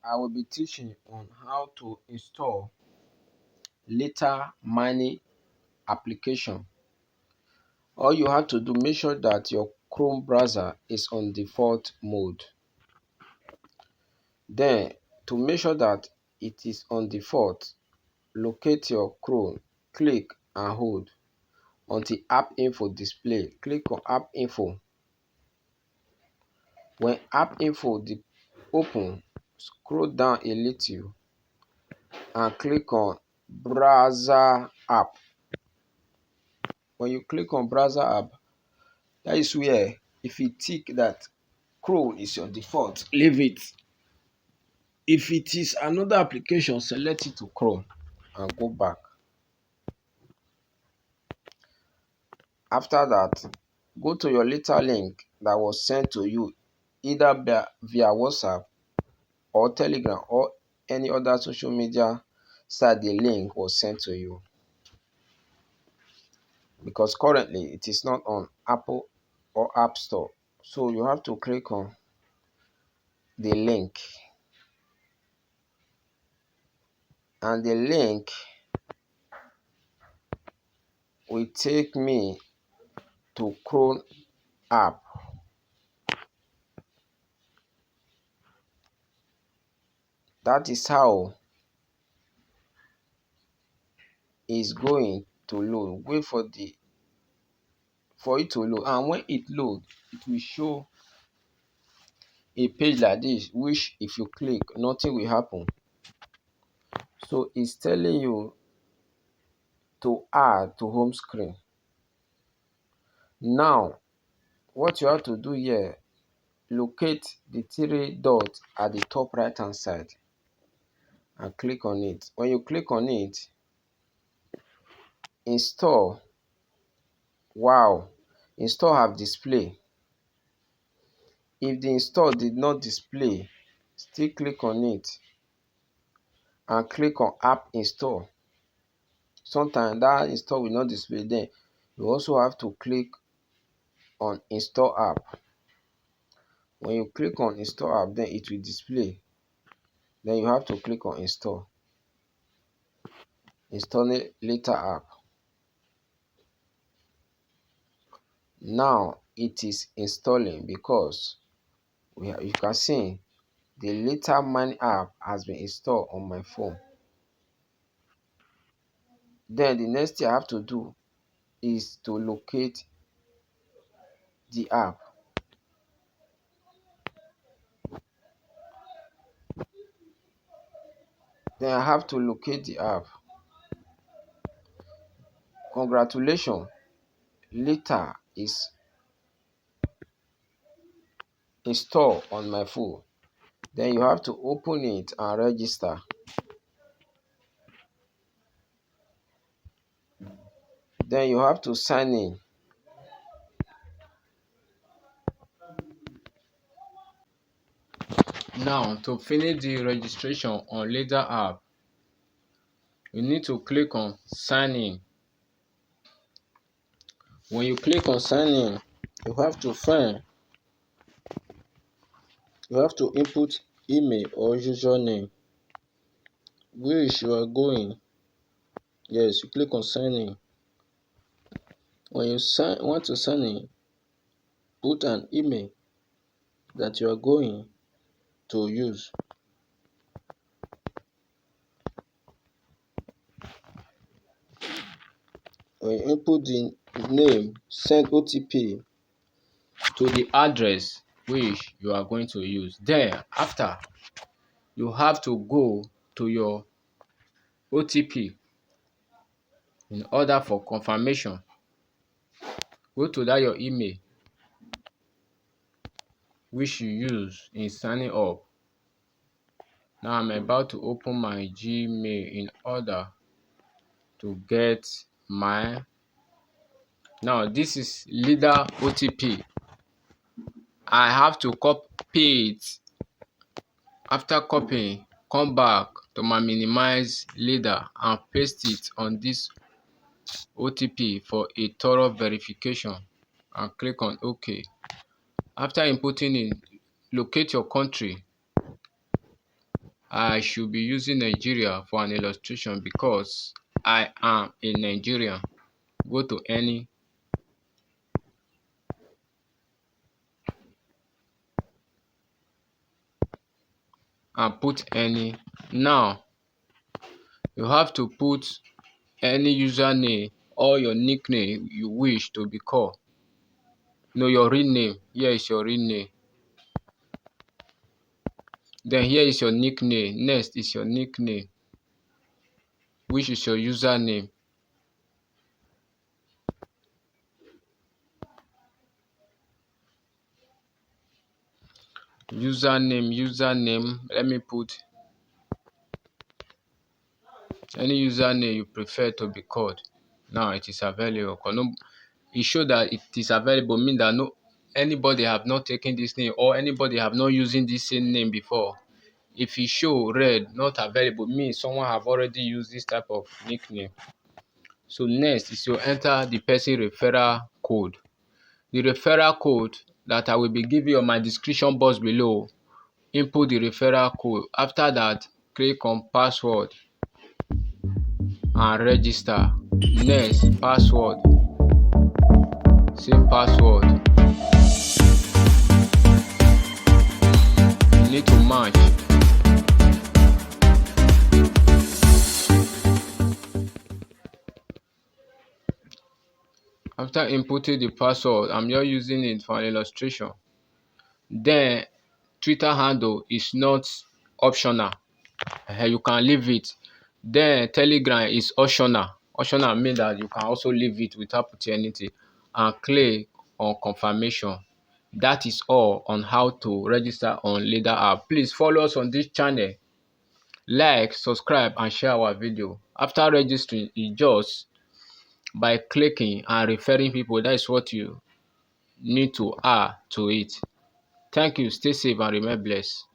I will be teaching on how to install Lither mining application. All you have to do, make sure that your Chrome browser is on default mode. Then, to make sure that it is on default, locate your Chrome, click and hold until App Info display. Click on App Info. When App Info open, scroll down a little and click on Browser App. When you click on Browser App, that is where, if you tick that Chrome is your default, leave it. If it is another application, select it to Chrome and go back. After that, go to your Lither link that was sent to you either via WhatsApp or Telegram or any other social media site the link was sent to you. Because currently it is not on Apple or App Store. So you have to click on the link. And the link will take me to Chrome app. That is how it's going to load. Wait for it to load, and when it loads, it will show a page like this, which if you click, nothing will happen. So it's telling you to add to home screen. Now, what you have to do here, locate the three dots at the top right hand side and click on it. When you click on it, install have display. If the install did not display, still click on it and click on app install. Sometimes that install will not display. Then you also have to click on install app. When you click on install app, then it will display. Then you have to click on install Lither app. Now it is installing because you can see the Lither mining app has been installed on my phone. Then the next thing I have to do is to locate the app. Then I have to locate the app. Congratulations, Lither is installed on my phone. Then you have to open it and register. Then you have to sign in. Now, to finish the registration on Lither app, you need to click on sign in. When you click on sign in, you have to input email or username which you are going. Yes, you click on sign in. When you want to sign in, put an email that you are going to use. When you input the name, send OTP to the address which you are going to use. Then after, you have to go to your OTP in order for confirmation. Go to that your email which you use in signing up. Now I'm about to open my Gmail in order to get my. Now this is Lither OTP. I have to copy it. After copying, come back to my minimize Lither and paste it on this OTP for a thorough verification and click on OK. After inputting it, locate your country I should be using Nigeria for an illustration because I am a Nigerian. Go to any and put any. Now you have to put any username or your nickname you wish to be called. No, your real name. Here is your real name. Then here is your nickname. Next is your nickname, which is your username. Username. Let me put any username you prefer to be called. Now it is available. It shows that it is available, mean that no anybody have not taken this name or anybody have not using this same name before. If it show red not available, means someone have already used this type of nickname. So next is you enter the person referral code. The referral code that I will be giving you on my description box below. Input the referral code. After that, click on password and register. Next, password. Same password. You need to match. After inputting the password, I'm just using it for an illustration. Then Twitter handle is not optional. You can leave it. Then Telegram is optional. Optional means that you can also leave it without putting anything and click on confirmation. That is all on how to register on Lither app. Please follow us on this channel. Like, subscribe and share our video. After registering, it just by clicking and referring people, that is what you need to add to it. Thank you. Stay safe and remain blessed.